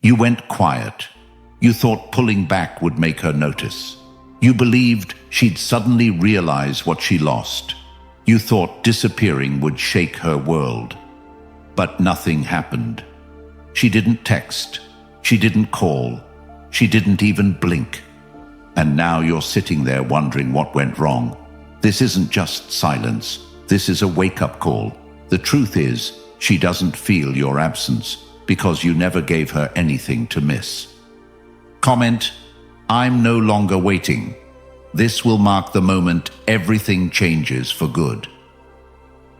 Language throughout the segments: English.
You went quiet. You thought pulling back would make her notice. You believed she'd suddenly realize what she lost. You thought disappearing would shake her world. But nothing happened. She didn't text. She didn't call. She didn't even blink. And now you're sitting there wondering what went wrong. This isn't just silence. This is a wake-up call. The truth is, she doesn't feel your absence because you never gave her anything to miss. Comment, I'm no longer waiting. This will mark the moment everything changes for good.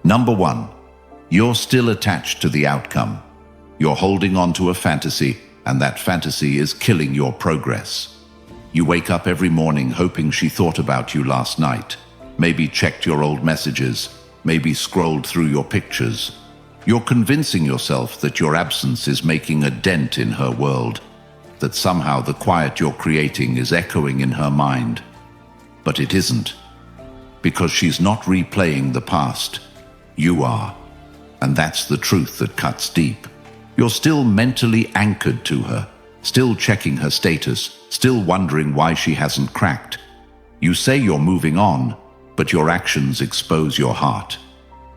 Number 1. You're still attached to the outcome. You're holding on to a fantasy, and that fantasy is killing your progress. You wake up every morning hoping she thought about you last night, maybe checked your old messages, maybe scrolled through your pictures. You're convincing yourself that your absence is making a dent in her world, that somehow the quiet you're creating is echoing in her mind. But it isn't, because she's not replaying the past. You are, and that's the truth that cuts deep. You're still mentally anchored to her, still checking her status, still wondering why she hasn't cracked. You say you're moving on, but your actions expose your heart.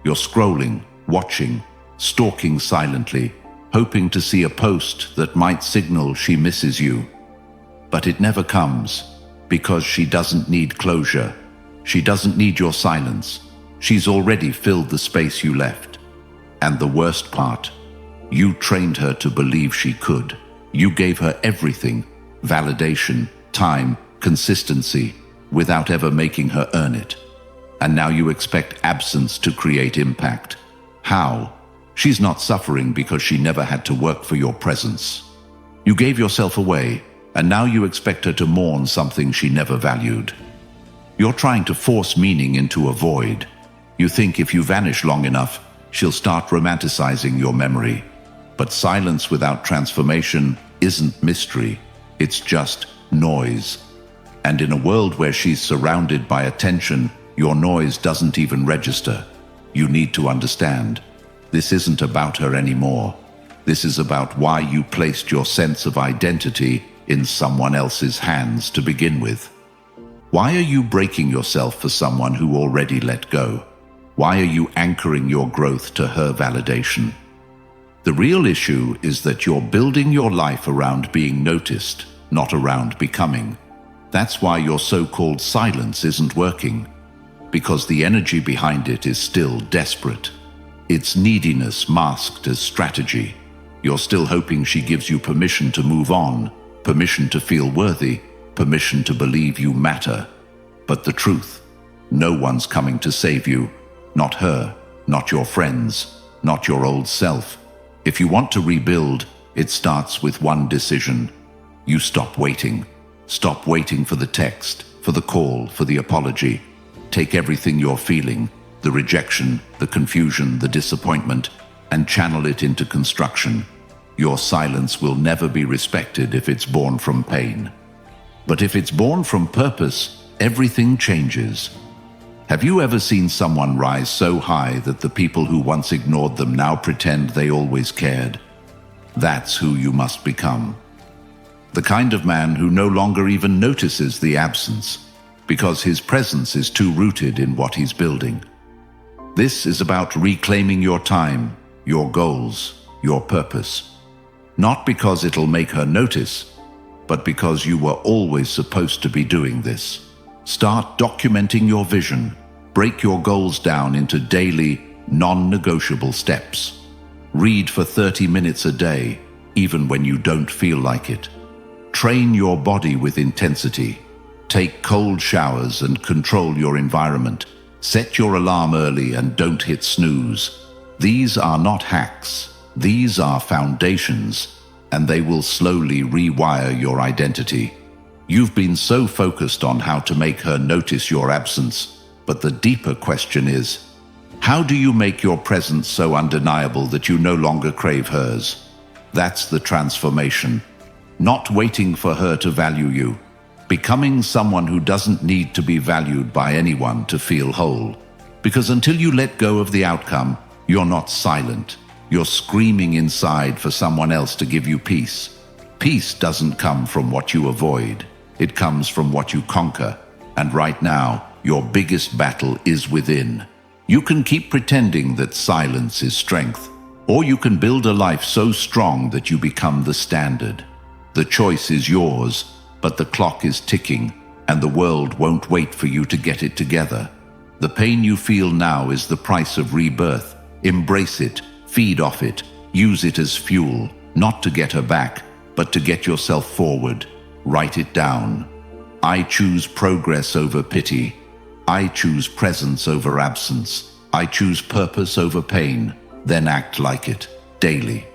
You're scrolling, watching, stalking silently, hoping to see a post that might signal she misses you. But it never comes, because she doesn't need closure. She doesn't need your silence. She's already filled the space you left. And the worst part, you trained her to believe she could. You gave her everything, validation, time, consistency, without ever making her earn it. And now you expect absence to create impact. How? She's not suffering because she never had to work for your presence. You gave yourself away, and now you expect her to mourn something she never valued. You're trying to force meaning into a void. You think if you vanish long enough, she'll start romanticizing your memory. But silence without transformation isn't mystery, it's just noise. And in a world where she's surrounded by attention, your noise doesn't even register. You need to understand. This isn't about her anymore. This is about why you placed your sense of identity in someone else's hands to begin with. Why are you breaking yourself for someone who already let go? Why are you anchoring your growth to her validation? The real issue is that you're building your life around being noticed, not around becoming. That's why your so-called silence isn't working, because the energy behind it is still desperate. It's neediness masked as strategy. You're still hoping she gives you permission to move on, permission to feel worthy, permission to believe you matter. But the truth, no one's coming to save you. Not her, not your friends, not your old self. If you want to rebuild, it starts with one decision. You stop waiting. Stop waiting for the text, for the call, for the apology. Take everything you're feeling, the rejection, the confusion, the disappointment, and channel it into construction. Your silence will never be respected if it's born from pain. But if it's born from purpose, everything changes. Have you ever seen someone rise so high that the people who once ignored them now pretend they always cared? That's who you must become. The kind of man who no longer even notices the absence, because his presence is too rooted in what he's building. This is about reclaiming your time, your goals, your purpose. Not because it'll make her notice, but because you were always supposed to be doing this. Start documenting your vision. Break your goals down into daily, non-negotiable steps. Read for 30 minutes a day, even when you don't feel like it. Train your body with intensity. Take cold showers and control your environment. Set your alarm early and don't hit snooze. These are not hacks. These are foundations, and they will slowly rewire your identity. You've been so focused on how to make her notice your absence, but the deeper question is, how do you make your presence so undeniable that you no longer crave hers? That's the transformation. Not waiting for her to value you. Becoming someone who doesn't need to be valued by anyone to feel whole. Because until you let go of the outcome, you're not silent. You're screaming inside for someone else to give you peace. Peace doesn't come from what you avoid. It comes from what you conquer. And right now, your biggest battle is within. You can keep pretending that silence is strength, or you can build a life so strong that you become the standard. The choice is yours, but the clock is ticking, and the world won't wait for you to get it together. The pain you feel now is the price of rebirth. Embrace it, feed off it, use it as fuel, not to get her back, but to get yourself forward. Write it down. I choose progress over pity. I choose presence over absence. I choose purpose over pain. Then act like it, daily.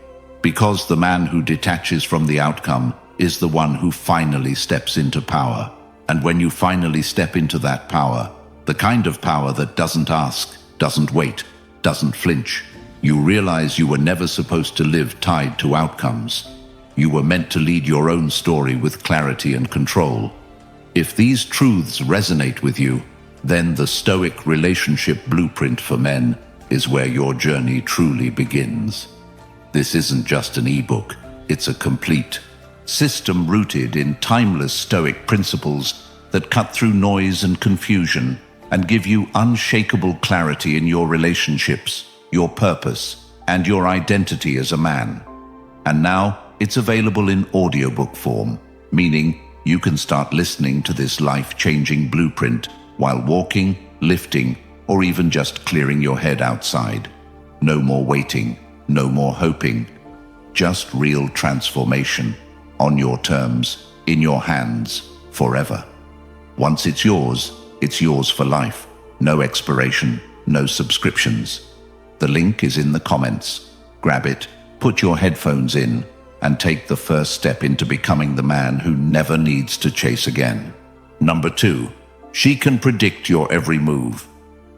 Because the man who detaches from the outcome is the one who finally steps into power. And when you finally step into that power, the kind of power that doesn't ask, doesn't wait, doesn't flinch, you realize you were never supposed to live tied to outcomes. You were meant to lead your own story with clarity and control. If these truths resonate with you, then the Stoic relationship blueprint for men is where your journey truly begins. This isn't just an ebook, it's a complete system rooted in timeless Stoic principles that cut through noise and confusion and give you unshakable clarity in your relationships, your purpose, and your identity as a man. And now it's available in audiobook form, meaning you can start listening to this life-changing blueprint while walking, lifting, or even just clearing your head outside. No more waiting, no more hoping, just real transformation, on your terms, in your hands, forever. Once it's yours for life. No expiration, no subscriptions. The link is in the comments. Grab it, put your headphones in, and take the first step into becoming the man who never needs to chase again. Number 2, she can predict your every move.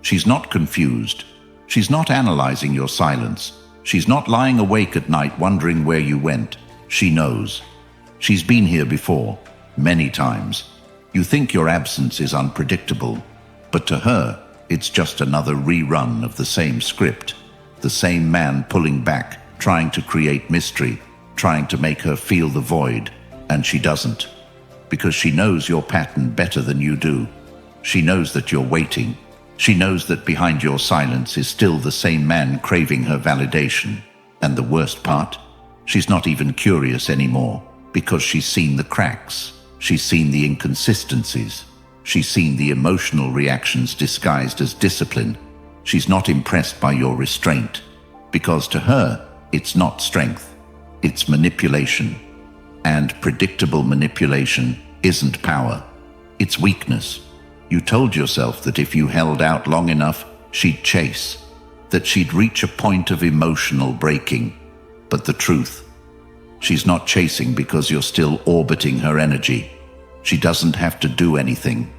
She's not confused. She's not analyzing your silence. She's not lying awake at night wondering where you went. She knows. She's been here before, many times. You think your absence is unpredictable, but to her, it's just another rerun of the same script. The same man pulling back, trying to create mystery, trying to make her feel the void, and she doesn't. Because she knows your pattern better than you do. She knows that you're waiting. She knows that behind your silence is still the same man craving her validation. And the worst part? She's not even curious anymore, because she's seen the cracks. She's seen the inconsistencies. She's seen the emotional reactions disguised as discipline. She's not impressed by your restraint, because to her, it's not strength, it's manipulation. And predictable manipulation isn't power, it's weakness. You told yourself that if you held out long enough, she'd chase, that she'd reach a point of emotional breaking. But the truth, she's not chasing because you're still orbiting her energy. She doesn't have to do anything.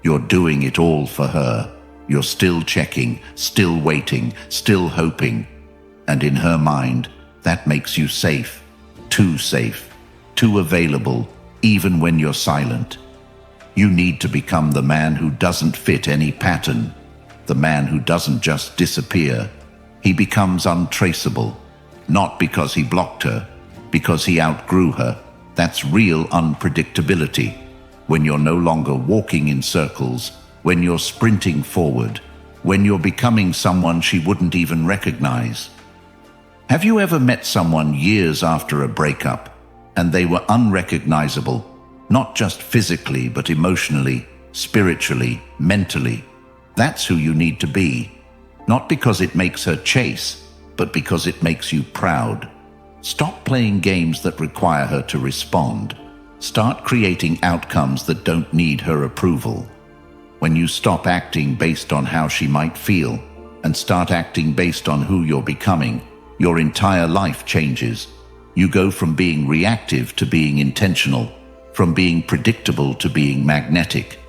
You're doing it all for her. You're still checking, still waiting, still hoping. And in her mind, that makes you safe, too available, even when you're silent. You need to become the man who doesn't fit any pattern, the man who doesn't just disappear. He becomes untraceable, not because he blocked her, because he outgrew her. That's real unpredictability. When you're no longer walking in circles, when you're sprinting forward, when you're becoming someone she wouldn't even recognize. Have you ever met someone years after a breakup, and they were unrecognizable, not just physically, but emotionally, spiritually, mentally? That's who you need to be, not because it makes her chase, but because it makes you proud. Stop playing games that require her to respond. Start creating outcomes that don't need her approval. When you stop acting based on how she might feel and start acting based on who you're becoming, your entire life changes. You go from being reactive to being intentional, from being predictable to being magnetic.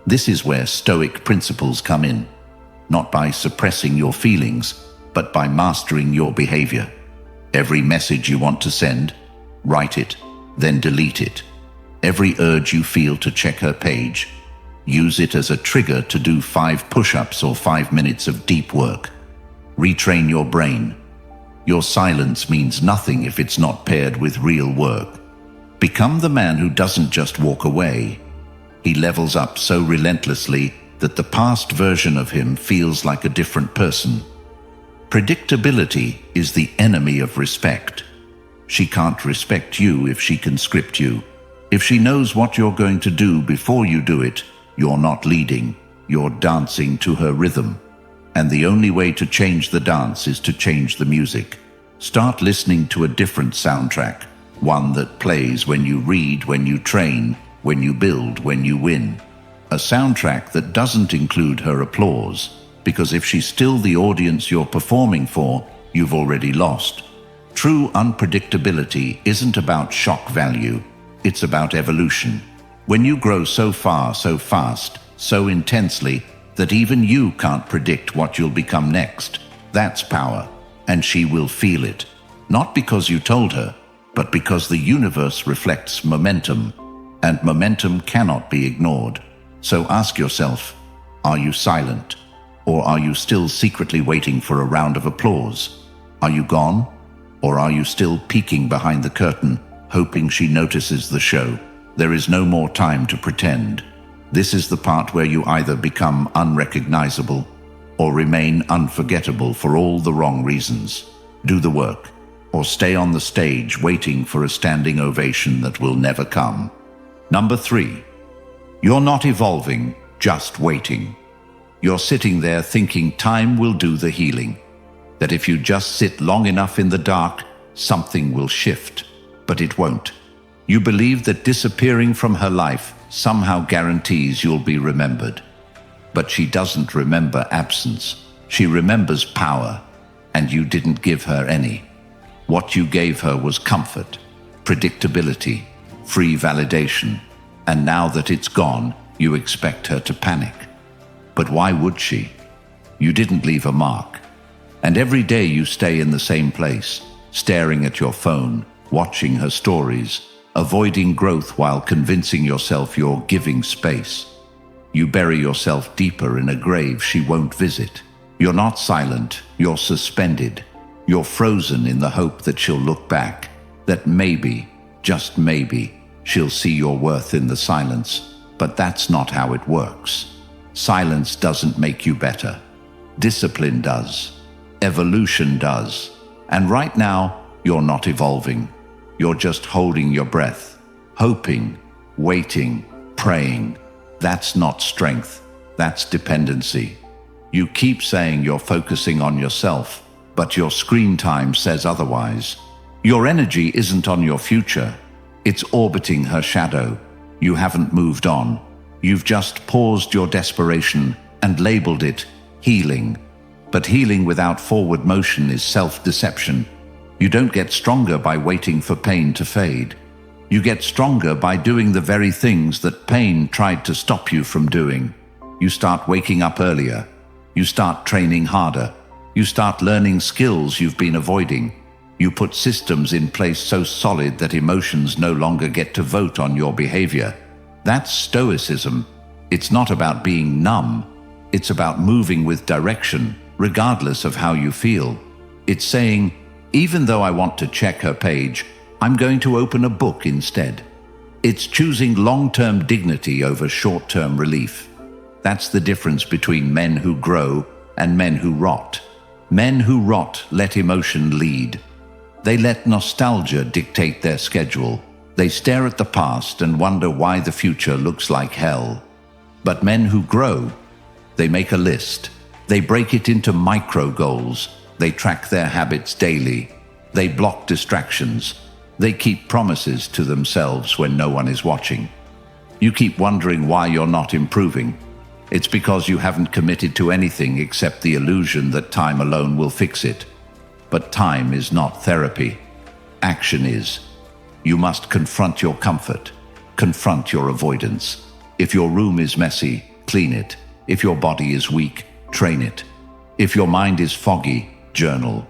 This is where Stoic principles come in, not by suppressing your feelings, but by mastering your behavior. Every message you want to send, write it, then delete it. Every urge you feel to check her page, use it as a trigger to do 5 push-ups or 5 minutes of deep work. Retrain your brain. Your silence means nothing if it's not paired with real work. Become the man who doesn't just walk away. He levels up so relentlessly that the past version of him feels like a different person. Predictability is the enemy of respect. She can't respect you if she can script you. If she knows what you're going to do before you do it, you're not leading, you're dancing to her rhythm. And the only way to change the dance is to change the music. Start listening to a different soundtrack, one that plays when you read, when you train, when you build, when you win. A soundtrack that doesn't include her applause, because if she's still the audience you're performing for, you've already lost. True unpredictability isn't about shock value, it's about evolution. When you grow so far, so fast, so intensely, that even you can't predict what you'll become next, that's power, and she will feel it. Not because you told her, but because the universe reflects momentum, and momentum cannot be ignored. So ask yourself, are you silent? Or are you still secretly waiting for a round of applause? Are you gone? Or are you still peeking behind the curtain, hoping she notices the show? There is no more time to pretend. This is the part where you either become unrecognizable or remain unforgettable for all the wrong reasons. Do the work, or stay on the stage waiting for a standing ovation that will never come. Number 3, you're not evolving, just waiting. You're sitting there thinking time will do the healing, that if you just sit long enough in the dark, something will shift, but it won't. You believe that disappearing from her life somehow guarantees you'll be remembered. But she doesn't remember absence. She remembers power, and you didn't give her any. What you gave her was comfort, predictability, free validation, and now that it's gone, you expect her to panic. But why would she? You didn't leave a mark. And every day you stay in the same place, staring at your phone, watching her stories, avoiding growth while convincing yourself you're giving space. You bury yourself deeper in a grave she won't visit. You're not silent, you're suspended. You're frozen in the hope that she'll look back, that maybe, just maybe, she'll see your worth in the silence. But that's not how it works. Silence doesn't make you better. Discipline does. Evolution does. And right now, you're not evolving. You're just holding your breath, hoping, waiting, praying. That's not strength. That's dependency. You keep saying you're focusing on yourself, but your screen time says otherwise. Your energy isn't on your future. It's orbiting her shadow. You haven't moved on. You've just paused your desperation and labeled it healing. But healing without forward motion is self-deception. You don't get stronger by waiting for pain to fade. You get stronger by doing the very things that pain tried to stop you from doing. You start waking up earlier. You start training harder. You start learning skills you've been avoiding. You put systems in place so solid that emotions no longer get to vote on your behavior. That's Stoicism. It's not about being numb. It's about moving with direction, regardless of how you feel. It's saying, even though I want to check her page, I'm going to open a book instead. It's choosing long-term dignity over short-term relief. That's the difference between men who grow and men who rot. Men who rot let emotion lead. They let nostalgia dictate their schedule. They stare at the past and wonder why the future looks like hell. But men who grow, they make a list. They break it into micro goals. They track their habits daily. They block distractions. They keep promises to themselves when no one is watching. You keep wondering why you're not improving. It's because you haven't committed to anything except the illusion that time alone will fix it. But time is not therapy. Action is. You must confront your comfort, confront your avoidance. If your room is messy, clean it. If your body is weak, train it. If your mind is foggy, journal.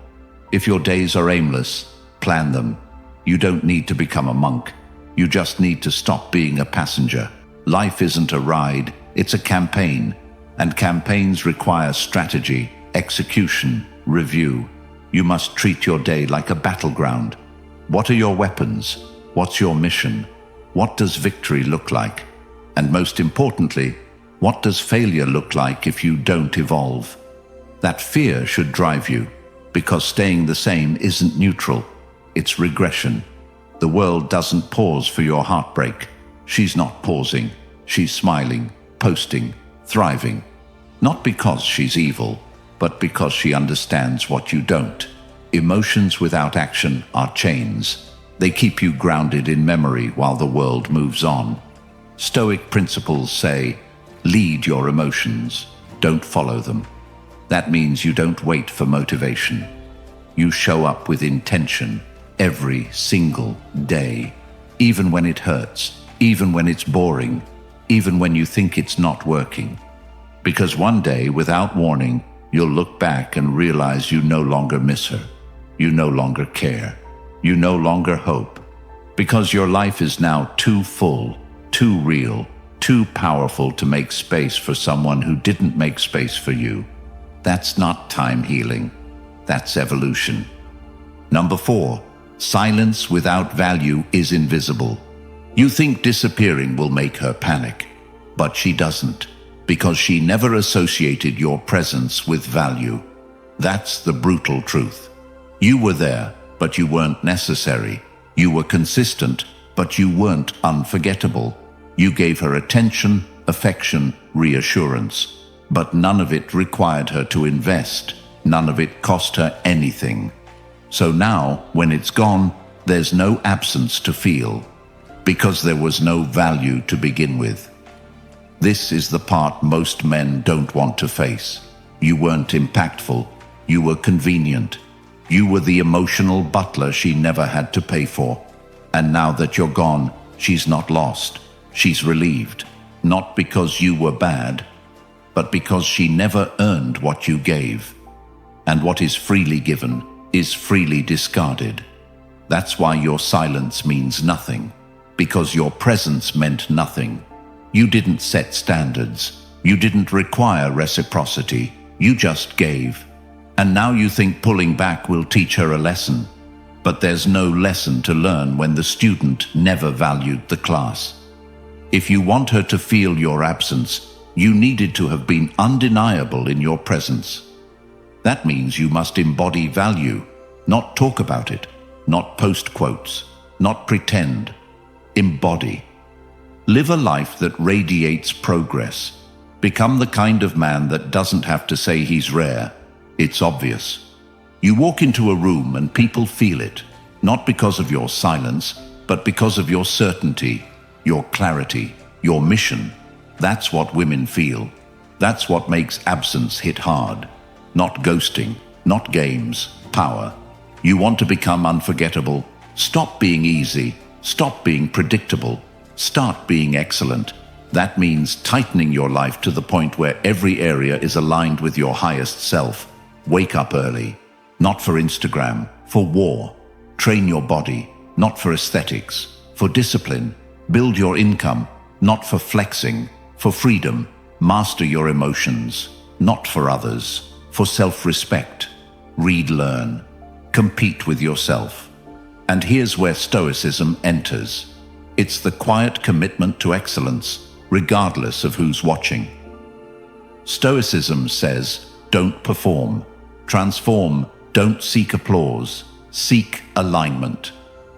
If your days are aimless, plan them. You don't need to become a monk. You just need to stop being a passenger. Life isn't a ride, it's a campaign. And campaigns require strategy, execution, review. You must treat your day like a battleground. What are your weapons? What's your mission? What does victory look like? And most importantly, what does failure look like if you don't evolve? That fear should drive you, because staying the same isn't neutral, it's regression. The world doesn't pause for your heartbreak. She's not pausing, she's smiling, posting, thriving. Not because she's evil, but because she understands what you don't. Emotions without action are chains. They keep you grounded in memory while the world moves on. Stoic principles say, lead your emotions, don't follow them. That means you don't wait for motivation. You show up with intention every single day, even when it hurts, even when it's boring, even when you think it's not working. Because one day, without warning, you'll look back and realize you no longer miss her. You no longer care. You no longer hope. Because your life is now too full, too real, too powerful to make space for someone who didn't make space for you. That's not time healing. That's evolution. Number 4, silence without value is invisible. You think disappearing will make her panic, but she doesn't, because she never associated your presence with value. That's the brutal truth. You were there, but you weren't necessary. You were consistent, but you weren't unforgettable. You gave her attention, affection, reassurance, but none of it required her to invest. None of it cost her anything. So now, when it's gone, there's no absence to feel, because there was no value to begin with. This is the part most men don't want to face. You weren't impactful. You were convenient. You were the emotional butler she never had to pay for. And now that you're gone, she's not lost. She's relieved. Not because you were bad, but because she never earned what you gave. And what is freely given is freely discarded. That's why your silence means nothing, because your presence meant nothing. You didn't set standards. You didn't require reciprocity. You just gave. And now you think pulling back will teach her a lesson. But there's no lesson to learn when the student never valued the class. If you want her to feel your absence, you needed to have been undeniable in your presence. That means you must embody value, not talk about it, not post quotes, not pretend. Embody. Live a life that radiates progress. Become the kind of man that doesn't have to say he's rare. It's obvious. You walk into a room and people feel it, not because of your silence, but because of your certainty, your clarity, your mission. That's what women feel. That's what makes absence hit hard. Not ghosting, not games, power. You want to become unforgettable? Stop being easy. Stop being predictable. Start being excellent. That means tightening your life to the point where every area is aligned with your highest self. Wake up early. Not for Instagram, for war. Train your body, not for aesthetics, for discipline. Build your income, not for flexing, for freedom. Master your emotions, not for others, for self-respect. Read, learn. Compete with yourself. And here's where Stoicism enters. It's the quiet commitment to excellence, regardless of who's watching. Stoicism says, don't perform. Transform. Don't seek applause. Seek alignment.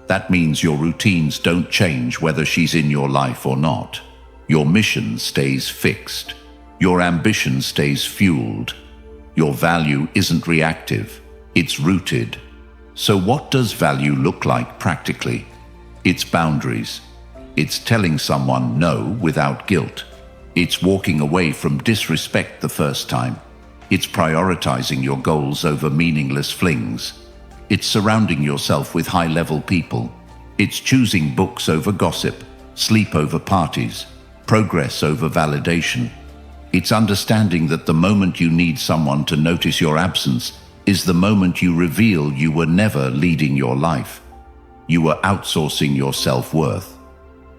That means your routines don't change whether she's in your life or not. Your mission stays fixed. Your ambition stays fueled. Your value isn't reactive. It's rooted. So what does value look like practically? It's boundaries. It's telling someone no without guilt. It's walking away from disrespect the first time. It's prioritizing your goals over meaningless flings. It's surrounding yourself with high-level people. It's choosing books over gossip, sleep over parties, progress over validation. It's understanding that the moment you need someone to notice your absence is the moment you reveal you were never leading your life. You were outsourcing your self-worth.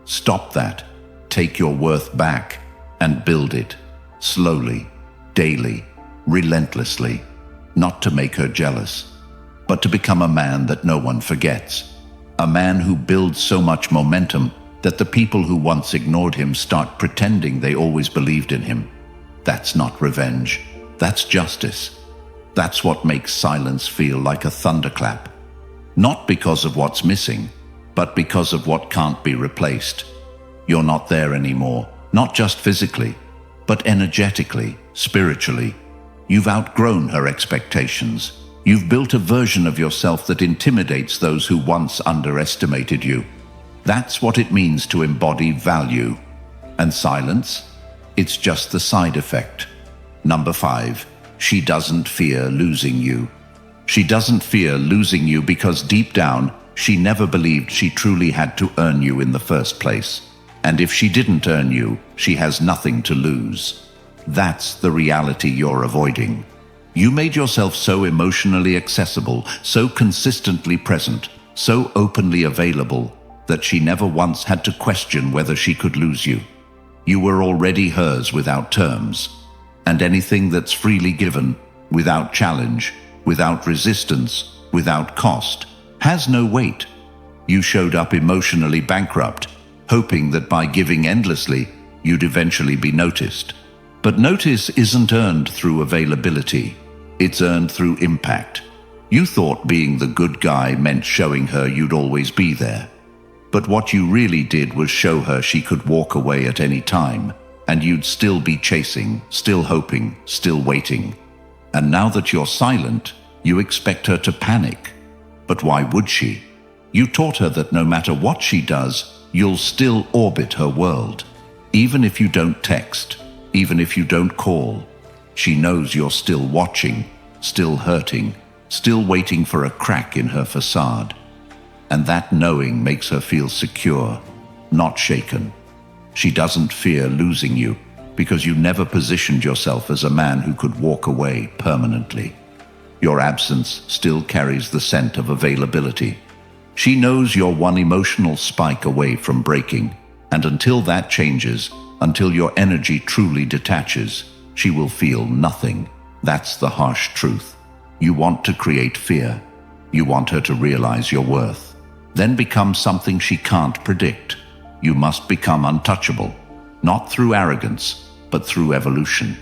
Stop that. Take your worth back and build it. Slowly, daily, relentlessly. Not to make her jealous, but to become a man that no one forgets. A man who builds so much momentum that the people who once ignored him start pretending they always believed in him. That's not revenge. That's justice. That's what makes silence feel like a thunderclap. Not because of what's missing, but because of what can't be replaced. You're not there anymore, not just physically, but energetically, spiritually. You've outgrown her expectations. You've built a version of yourself that intimidates those who once underestimated you. That's what it means to embody value. And silence? It's just the side effect. Number 5, she doesn't fear losing you. She doesn't fear losing you because deep down, she never believed she truly had to earn you in the first place. And if she didn't earn you, she has nothing to lose. That's the reality you're avoiding. You made yourself so emotionally accessible, so consistently present, so openly available, that she never once had to question whether she could lose you. You were already hers without terms. And anything that's freely given, without challenge, without resistance, without cost, has no weight. You showed up emotionally bankrupt, hoping that by giving endlessly, you'd eventually be noticed. But notice isn't earned through availability. It's earned through impact. You thought being the good guy meant showing her you'd always be there. But what you really did was show her she could walk away at any time, and you'd still be chasing, still hoping, still waiting. And now that you're silent, you expect her to panic. But why would she? You taught her that no matter what she does, you'll still orbit her world. Even if you don't text, even if you don't call, she knows you're still watching, still hurting, still waiting for a crack in her facade. And that knowing makes her feel secure, not shaken. She doesn't fear losing you because you never positioned yourself as a man who could walk away permanently. Your absence still carries the scent of availability. She knows you're one emotional spike away from breaking, and until that changes, until your energy truly detaches, she will feel nothing. That's the harsh truth. You want to create fear. You want her to realize your worth. Then become something she can't predict. You must become untouchable, not through arrogance, but through evolution.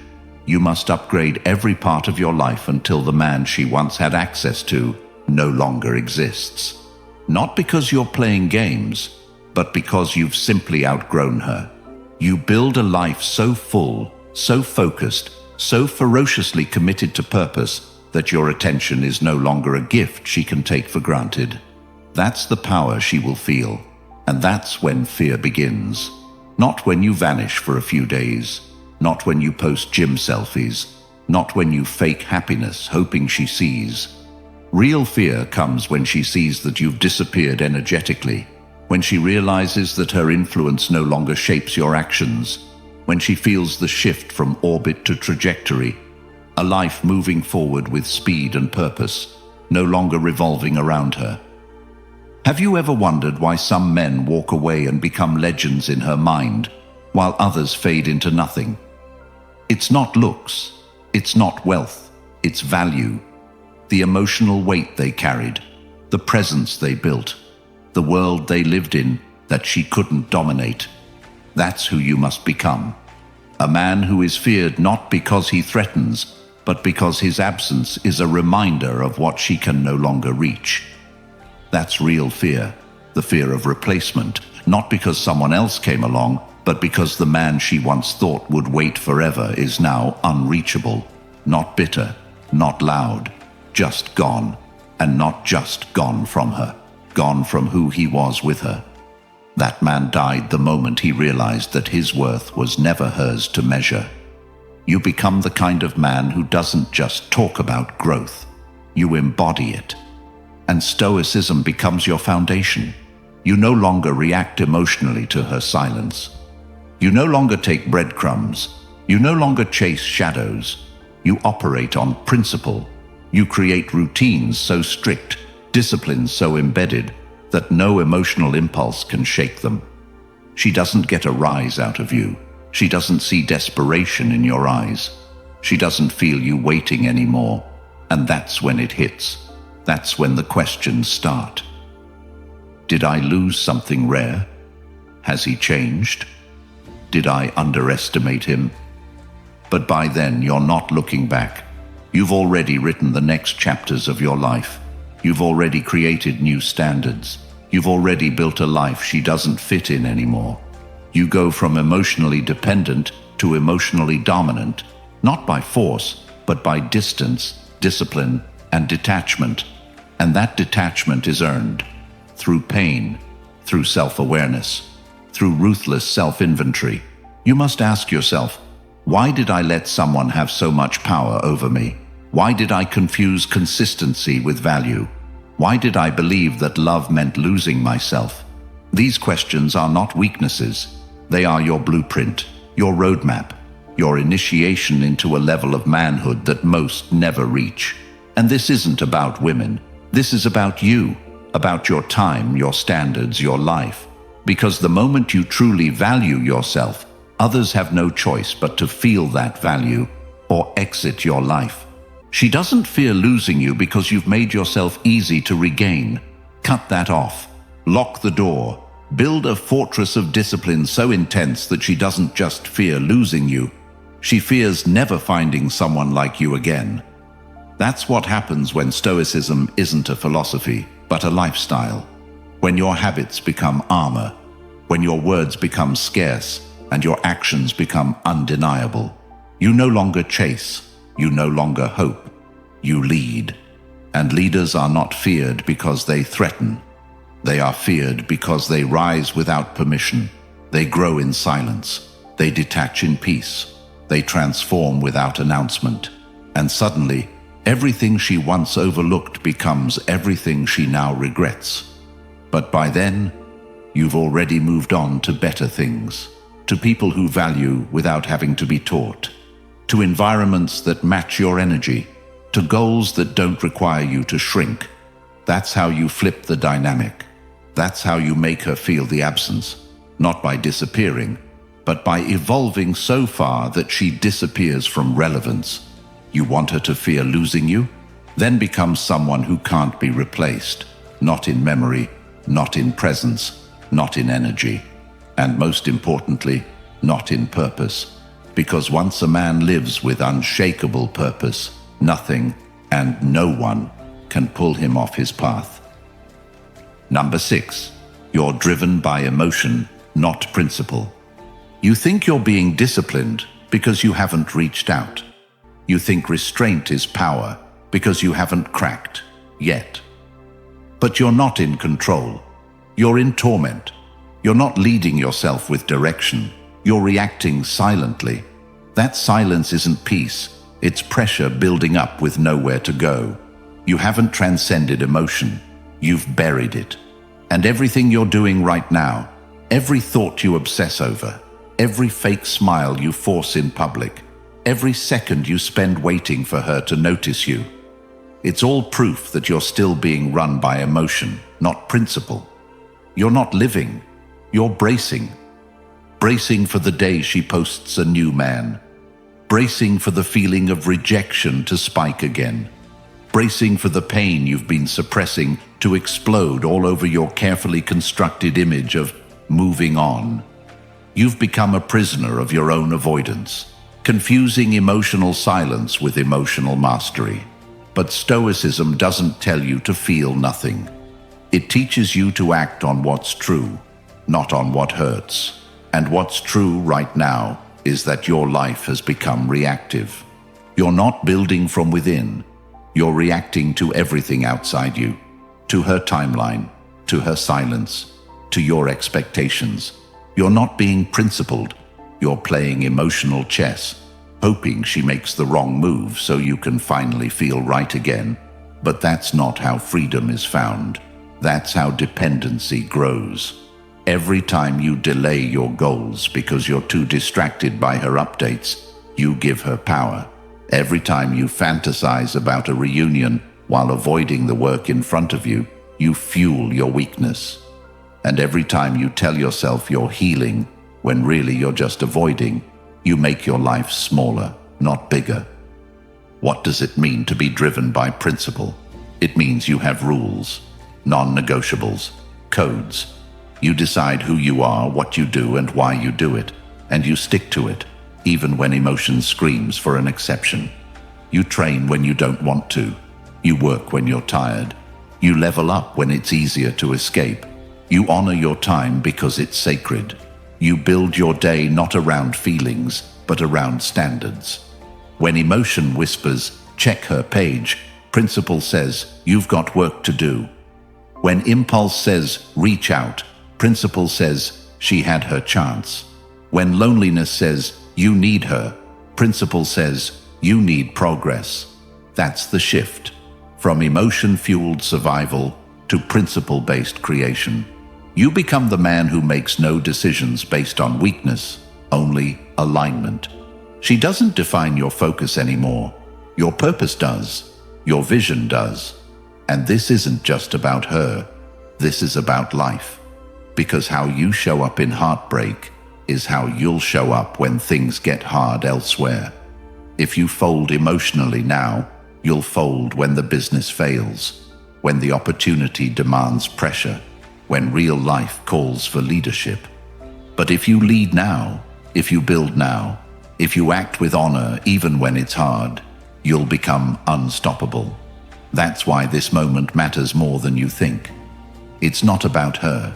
You must upgrade every part of your life until the man she once had access to no longer exists. Not because you're playing games, but because you've simply outgrown her. You build a life so full, so focused, so ferociously committed to purpose that your attention is no longer a gift she can take for granted. That's the power she will feel, and that's when fear begins. Not when you vanish for a few days, not when you post gym selfies, not when you fake happiness hoping she sees. Real fear comes when she sees that you've disappeared energetically, when she realizes that her influence no longer shapes your actions, when she feels the shift from orbit to trajectory, a life moving forward with speed and purpose, no longer revolving around her. Have you ever wondered why some men walk away and become legends in her mind, while others fade into nothing? It's not looks, it's not wealth, it's value. The emotional weight they carried, the presence they built, the world they lived in that she couldn't dominate. That's who you must become. A man who is feared not because he threatens, but because his absence is a reminder of what she can no longer reach. That's real fear, the fear of replacement, not because someone else came along, but because the man she once thought would wait forever is now unreachable, not bitter, not loud, just gone, and not just gone from her, gone from who he was with her. That man died the moment he realized that his worth was never hers to measure. You become the kind of man who doesn't just talk about growth, you embody it. And stoicism becomes your foundation. You no longer react emotionally to her silence. You no longer take breadcrumbs. You no longer chase shadows. You operate on principle. You create routines so strict, disciplines so embedded, that no emotional impulse can shake them. She doesn't get a rise out of you. She doesn't see desperation in your eyes. She doesn't feel you waiting anymore. And that's when it hits. That's when the questions start. Did I lose something rare? Has he changed? Did I underestimate him? But by then, you're not looking back. You've already written the next chapters of your life. You've already created new standards. You've already built a life she doesn't fit in anymore. You go from emotionally dependent to emotionally dominant, not by force, but by distance, discipline, and detachment. And that detachment is earned through pain, through self-awareness, through ruthless self-inventory. You must ask yourself, why did I let someone have so much power over me? Why did I confuse consistency with value? Why did I believe that love meant losing myself? These questions are not weaknesses. They are your blueprint, your roadmap, your initiation into a level of manhood that most never reach. And this isn't about women. This is about you, about your time, your standards, your life. Because the moment you truly value yourself, others have no choice but to feel that value or exit your life. She doesn't fear losing you because you've made yourself easy to regain. Cut that off. Lock the door. Build a fortress of discipline so intense that she doesn't just fear losing you. She fears never finding someone like you again. That's what happens when Stoicism isn't a philosophy, but a lifestyle. When your habits become armor, when your words become scarce, and your actions become undeniable. You no longer chase, you no longer hope, you lead. And leaders are not feared because they threaten. They are feared because they rise without permission. They grow in silence. They detach in peace. They transform without announcement. And suddenly, everything she once overlooked becomes everything she now regrets. But by then, you've already moved on to better things, to people who value without having to be taught, to environments that match your energy, to goals that don't require you to shrink. That's how you flip the dynamic. That's how you make her feel the absence, not by disappearing, but by evolving so far that she disappears from relevance. You want her to fear losing you? Then become someone who can't be replaced, not in memory, not in presence, not in energy, and most importantly, not in purpose. Because once a man lives with unshakable purpose, nothing and no one can pull him off his path. Number 6, you're driven by emotion, not principle. You think you're being disciplined because you haven't reached out. You think restraint is power because you haven't cracked yet. But you're not in control. You're in torment. You're not leading yourself with direction. You're reacting silently. That silence isn't peace. It's pressure building up with nowhere to go. You haven't transcended emotion. You've buried it. And everything you're doing right now, every thought you obsess over, every fake smile you force in public, every second you spend waiting for her to notice you, it's all proof that you're still being run by emotion, not principle. You're not living. You're bracing. Bracing for the day she posts a new man. Bracing for the feeling of rejection to spike again. Bracing for the pain you've been suppressing to explode all over your carefully constructed image of moving on. You've become a prisoner of your own avoidance, confusing emotional silence with emotional mastery. But Stoicism doesn't tell you to feel nothing. It teaches you to act on what's true, not on what hurts. And what's true right now is that your life has become reactive. You're not building from within. You're reacting to everything outside you, to her timeline, to her silence, to your expectations. You're not being principled. You're playing emotional chess, hoping she makes the wrong move so you can finally feel right again. But that's not how freedom is found. That's how dependency grows. Every time you delay your goals because you're too distracted by her updates, you give her power. Every time you fantasize about a reunion while avoiding the work in front of you, you fuel your weakness. And every time you tell yourself you're healing when really you're just avoiding, you make your life smaller, not bigger. What does it mean to be driven by principle? It means you have rules, non-negotiables, codes. You decide who you are, what you do, and why you do it, and you stick to it, even when emotion screams for an exception. You train when you don't want to. You work when you're tired. You level up when it's easier to escape. You honor your time because it's sacred. You build your day not around feelings, but around standards. When emotion whispers, check her page, principle says, you've got work to do. When impulse says, reach out, principle says, she had her chance. When loneliness says, you need her, principle says, you need progress. That's the shift. From emotion-fueled survival to principle-based creation. You become the man who makes no decisions based on weakness, only alignment. She doesn't define your focus anymore. Your purpose does. Your vision does. And this isn't just about her. This is about life. Because how you show up in heartbreak is how you'll show up when things get hard elsewhere. If you fold emotionally now, you'll fold when the business fails, when the opportunity demands pressure, when real life calls for leadership. But if you lead now, if you build now, if you act with honor even when it's hard, you'll become unstoppable. That's why this moment matters more than you think. It's not about her.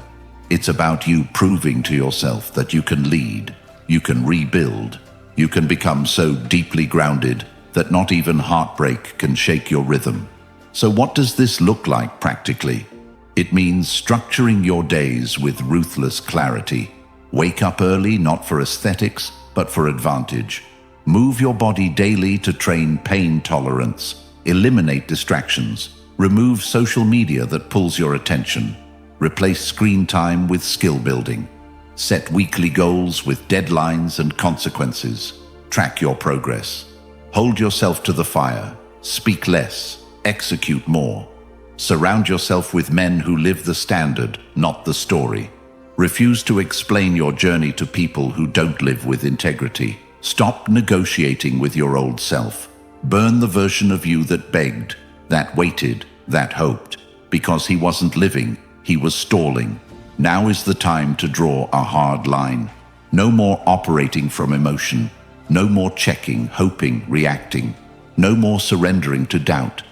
It's about you proving to yourself that you can lead, you can rebuild, you can become so deeply grounded that not even heartbreak can shake your rhythm. So what does this look like practically? It means structuring your days with ruthless clarity. Wake up early, not for aesthetics, but for advantage. Move your body daily to train pain tolerance. Eliminate distractions. Remove social media that pulls your attention. Replace screen time with skill building. Set weekly goals with deadlines and consequences. Track your progress. Hold yourself to the fire. Speak less. Execute more. Surround yourself with men who live the standard, not the story. Refuse to explain your journey to people who don't live with integrity. Stop negotiating with your old self. Burn the version of you that begged, that waited, that hoped. Because he wasn't living, he was stalling. Now is the time to draw a hard line. No more operating from emotion. No more checking, hoping, reacting. No more surrendering to doubt.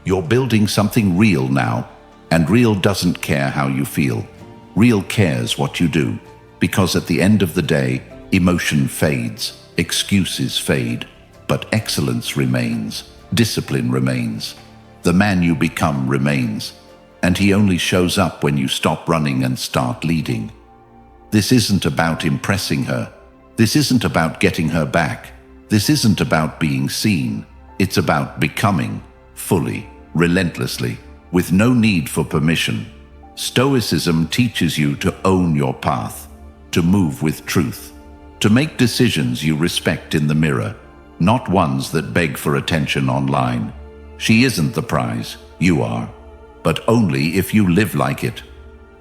You're building something real now, and real doesn't care how you feel. Real cares what you do, because at the end of the day, emotion fades, excuses fade, but excellence remains, discipline remains. The man you become remains, and he only shows up when you stop running and start leading. This isn't about impressing her. This isn't about getting her back. This isn't about being seen. It's about becoming, fully, relentlessly, with no need for permission. Stoicism teaches you to own your path, to move with truth, to make decisions you respect in the mirror, not ones that beg for attention online. She isn't the prize, you are, but only if you live like it.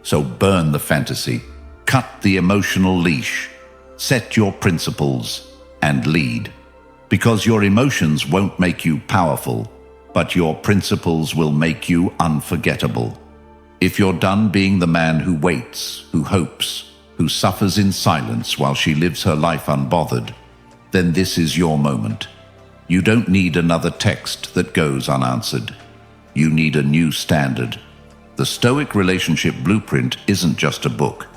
So burn the fantasy, cut the emotional leash, set your principles, and lead. Because your emotions won't make you powerful, but your principles will make you unforgettable. If you're done being the man who waits, who hopes, who suffers in silence while she lives her life unbothered, then this is your moment. You don't need another text that goes unanswered. You need a new standard. The Stoic relationship blueprint isn't just a book.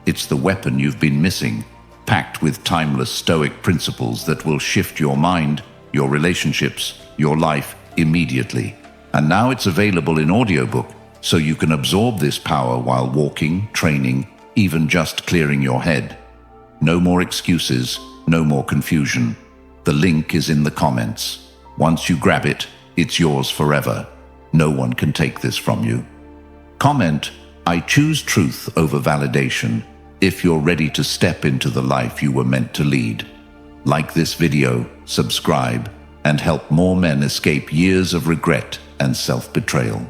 It's the weapon you've been missing, packed with timeless Stoic principles that will shift your mind, your relationships, your life immediately. And now it's available in audiobook, so you can absorb this power while walking, training, even just clearing your head. No more excuses, no more confusion. The link is in the comments. Once you grab it, it's yours forever. No one can take this from you. Comment, I choose truth over validation, if you're ready to step into the life you were meant to lead. Like this video, subscribe, and help more men escape years of regret and self-betrayal.